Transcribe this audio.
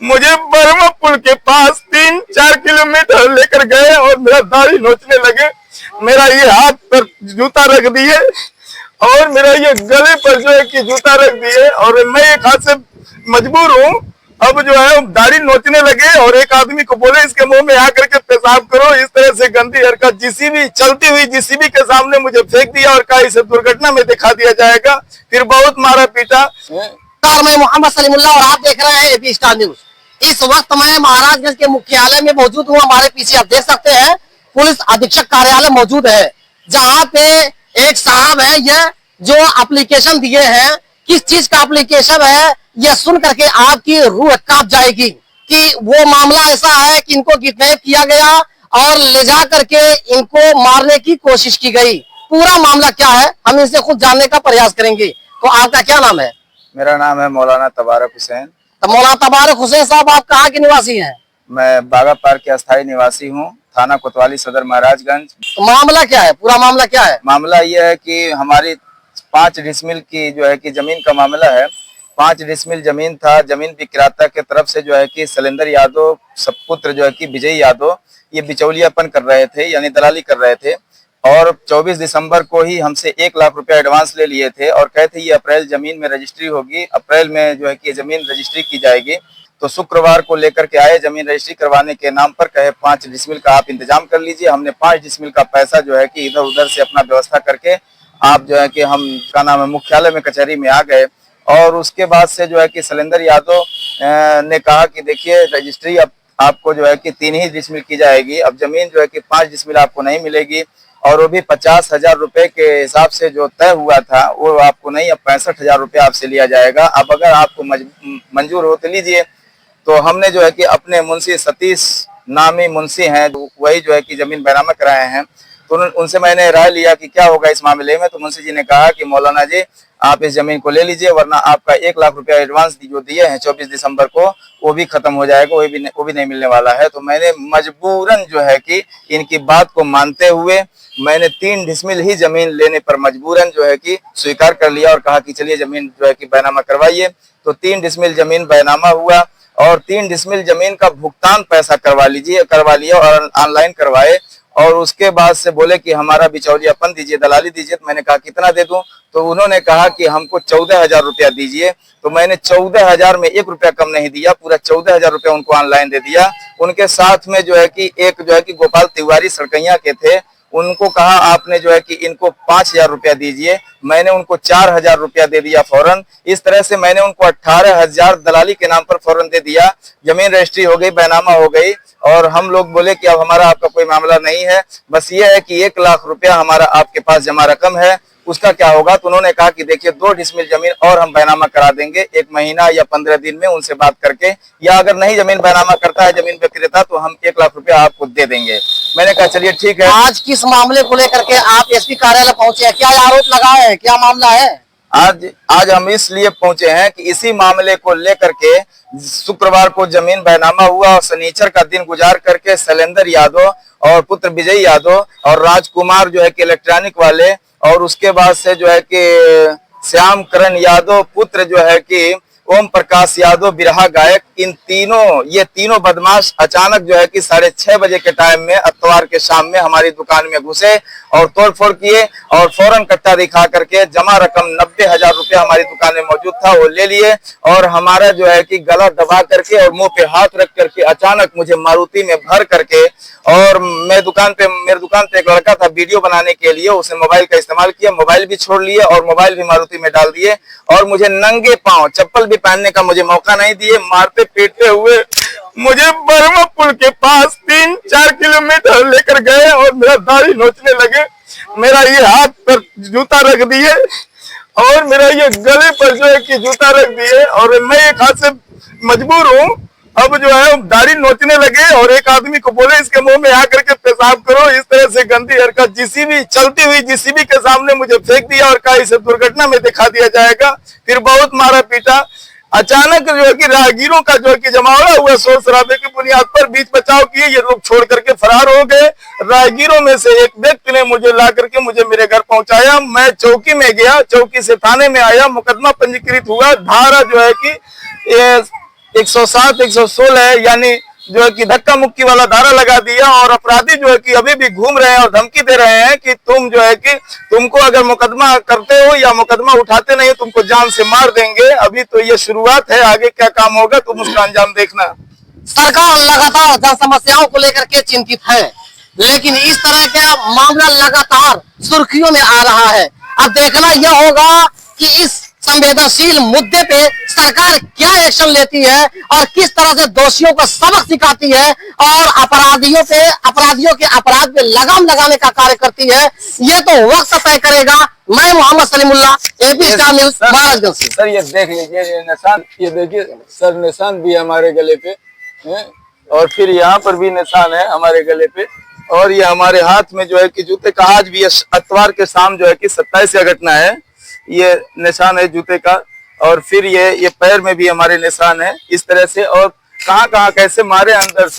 मुझे बर्मा पुल के पास 3-4 किलोमीटर लेकर गए और मेरा दाढ़ी नोचने लगे। मेरा ये हाथ पर जूता रख दिए और मेरा ये गले पर जो है कि जूता रख दिए और मैं एक हाथ से मजबूर हूँ। अब जो है दाढ़ी नोचने लगे और एक आदमी को बोले इसके मुंह में आकर के पेशाब करो। इस तरह से गंदी हरकत जीसीबी चलती हुई जीसीबी के सामने मुझे फेंक दिया और कहा इसे दुर्घटना में दिखा दिया जाएगा। फिर बहुत मारा पीटा। मैं मोहम्मद सलीमुल्लाह और आप देख रहे हैं एपी स्टार न्यूज। इस वक्त मैं महाराजगंज के मुख्यालय में मौजूद हूँ। हमारे पीछे आप देख सकते हैं पुलिस अधीक्षक कार्यालय मौजूद है, जहाँ पे एक साहब है, यह जो एप्लीकेशन दिए हैं, किस चीज का एप्लीकेशन है यह सुन करके आपकी रूह कांप जाएगी कि वो मामला ऐसा है कि इनको किडनैप किया गया और ले जा करके इनको मारने की कोशिश की गई। पूरा मामला क्या है हम इनसे खुद जानने का प्रयास करेंगे। तो आपका क्या नाम है? मेरा नाम है मौलाना तबारक हुसैन। तो मौलाना तबारक हुसैन साहब, आप कहाँ के निवासी हैं? मैं बागा पार्क के अस्थायी निवासी हूँ, थाना कोतवाली, सदर महाराजगंज। तो मामला क्या है? पूरा मामला क्या है? मामला ये है कि हमारी 5 डिसमिल की जो है कि जमीन का मामला है। 5 डिसमिल जमीन था। जमीन विक्रेता के तरफ से जो है कि शैलेंद्र यादव सपुत्र जो है कि विजय यादव ये बिचौलियापन कर रहे थे, यानी दलाली कर रहे थे और 24 दिसंबर को ही हमसे 1 लाख रुपया एडवांस ले लिए थे और कहते ये अप्रैल जमीन में रजिस्ट्री होगी, अप्रैल में जो है कि जमीन रजिस्ट्री की जाएगी। तो शुक्रवार को लेकर के आए, जमीन रजिस्ट्री करवाने के नाम पर कहे 5 डिसमिल का आप इंतजाम कर लीजिए। हमने 5 डिसमिल का पैसा जो है कि इधर उधर से अपना व्यवस्था करके आप जो है कि हम का नाम है मुख्यालय में कचहरी में आ गए। और उसके बाद से जो है कि शैलेंद्र यादव ने कहा कि देखिए रजिस्ट्री अब आपको जो है कि 3 ही डिसमिल की जाएगी, अब जमीन जो है कि 5 डिसमिल आपको नहीं मिलेगी और वो भी 50,000 रुपए के हिसाब से जो तय हुआ था वो आपको नहीं, अब 65,000 रुपया आपसे लिया जाएगा। अब अगर आपको मंजूर हो तो लीजिए। तो हमने जो है कि अपने मुंशी सतीश नामी मुंशी हैं, वही जो है कि जमीन बैनामा कराए हैं, तो उनसे मैंने राय लिया कि क्या होगा इस मामले में। तो मुंशी जी ने कहा कि मौलाना जी आप इस जमीन को ले लीजिए, वरना आपका 1 लाख रुपया एडवांस जो दिए हैं 24 दिसंबर को वो भी खत्म हो जाएगा, वो भी नहीं मिलने वाला है। तो मैंने मजबूरन जो है कि इनकी बात को मानते हुए मैंने 3 डिसमिल ही जमीन लेने पर मजबूरन जो है कि स्वीकार कर लिया और कहा कि चलिए जमीन जो है कि बैनामा करवाइए। तो 3 डिसमिल जमीन बैनामा हुआ और 3 डिसमिल जमीन का भुगतान पैसा करवा लिया और ऑनलाइन करवाए। और उसके बाद से बोले कि हमारा बिचौलियापन दीजिए, दलाली दीजिए। तो मैंने कहा कितना दे दूं? तो उन्होंने कहा कि हमको 14,000 रुपया दीजिए। तो मैंने 14,000 में 1 रुपया कम नहीं दिया, पूरा 14,000 रुपया उनको ऑनलाइन दे दिया। उनके साथ में जो है कि एक जो है कि गोपाल तिवारी सड़कैया के थे, उनको कहा आपने जो है कि इनको 5,000 रुपया दीजिए। मैंने उनको 4,000 रुपया दे दिया फौरन। इस तरह से मैंने उनको 18,000 दलाली के नाम पर फौरन दे दिया। जमीन रजिस्ट्री हो गई, बैनामा हो गई और हम लोग बोले कि अब हमारा आपका कोई मामला नहीं है, बस ये है कि 1 लाख रुपया हमारा आपके पास जमा रकम है, उसका क्या होगा? तो उन्होंने कहा कि देखिए 2 डिसमिल जमीन और हम बैनामा करा देंगे 1 महीना या 15 दिन में उनसे बात करके, या अगर नहीं जमीन बैनामा करता है जमीन विक्रेता तो हम 1 लाख रुपया आपको दे देंगे। मैंने कहा चलिए ठीक है। आज किस मामले को लेकर के आप एसपी कार्यालय पहुंचे हैं? क्या आरोप लगाए हैं? क्या मामला है? आज हम इसलिए पहुंचे हैं कि इसी मामले को लेकर के शुक्रवार को जमीन बैनामा हुआ और शनिचर का दिन गुजार करके शैलेंद्र यादव और पुत्र विजय यादव और राजकुमार जो है कि इलेक्ट्रॉनिक वाले और उसके बाद से जो है कि श्याम करण यादव पुत्र जो है कि ओम प्रकाश यादव बिरहा गायक, ये तीनों बदमाश अचानक जो है कि 6:30 बजे के टाइम में इतवार के शाम में हमारी दुकान में घुसे और तोड़फोड़ किए और फौरन कट्टा दिखा करके जमा रकम 90,000 रुपया हमारी दुकान में मौजूद था वो ले लिए और हमारा जो है कि गला दबा करके और मुंह पे हाथ रख करके अचानक मुझे मारुति में भर करके, और मेरे दुकान पे एक लड़का था वीडियो बनाने के लिए, उसने मोबाइल का इस्तेमाल किया, मोबाइल भी छोड़ लिए और मोबाइल भी मारुति में डाल दिए और मुझे नंगे पांव, चप्पल भी पहनने का मुझे मौका नहीं दिए, मारते पीटते हुए मुझे बर्मा पुल के पास 3-4 किलोमीटर लेकर गए और मेरा दाढ़ी नोचने लगे। मेरा ये हाथ पर जूता रख दिए और मेरा ये गले पर जो है कि जूता रख दिए और मैं एक हाथ से मजबूर हूँ। अब जो है दाढ़ी नोचने लगे और एक आदमी को बोले इसके मुंह में आकर के पेशाब करो। इस तरह से गंदी हरकत जीसीबी चलती हुई जीसीबी के सामने मुझे फेंक दिया और कहा इसे दुर्घटना में दिखा दिया जाएगा। फिर बहुत मारा पीटा। अचानक जो है कि राहगीरों का जो है कि जमावड़ा हुआ शोर शराबे की बुनियाद पर बीच बचाव किए, ये लोग छोड़ करके फरार हो गए। राहगीरों में से एक व्यक्ति ने मुझे ला करके मुझे मेरे घर पहुंचाया। मैं चौकी में गया, चौकी से थाने में आया, मुकदमा पंजीकृत हुआ। धारा जो है कि 107, 116 यानी जो है कि धक्का मुक्की वाला धारा लगा दिया और अपराधी जो है कि अभी भी घूम रहे हैं और धमकी दे रहे हैं कि तुम जो है कि तुमको अगर मुकदमा करते हो या मुकदमा उठाते नहीं हो तुमको जान से मार देंगे। अभी तो ये शुरुआत है, आगे क्या काम होगा तुम उसका अंजाम देखना। सरकार लगातार जन समस्याओं को लेकर के चिंतित है, लेकिन इस तरह का मामला लगातार सुर्खियों में आ रहा है। अब देखना यह होगा कि इस संवेदनशील मुद्दे पे सरकार क्या एक्शन लेती है और किस तरह से दोषियों को सबक सिखाती है और अपराधियों के अपराध पे लगाम लगाने का कार्य करती है। ये तो वक्त तय करेगा। मैं Mohammad Salimullah, AP star news, Maharajganj से। सर ये देख लीजिए, ये निशान, ये देखिए सर, निशान भी है हमारे गले पे हैं? और फिर यहाँ पर भी निशान है हमारे गले पे, और ये हमारे हाथ में जो है कि जूते का, आज भी अतवार के शाम जो है कि 27 का घटना है, ये निशान है जूते का। और फिर ये पैर में भी हमारे निशान है इस तरह से। और कहाँ कहाँ कैसे मारे अंदर से।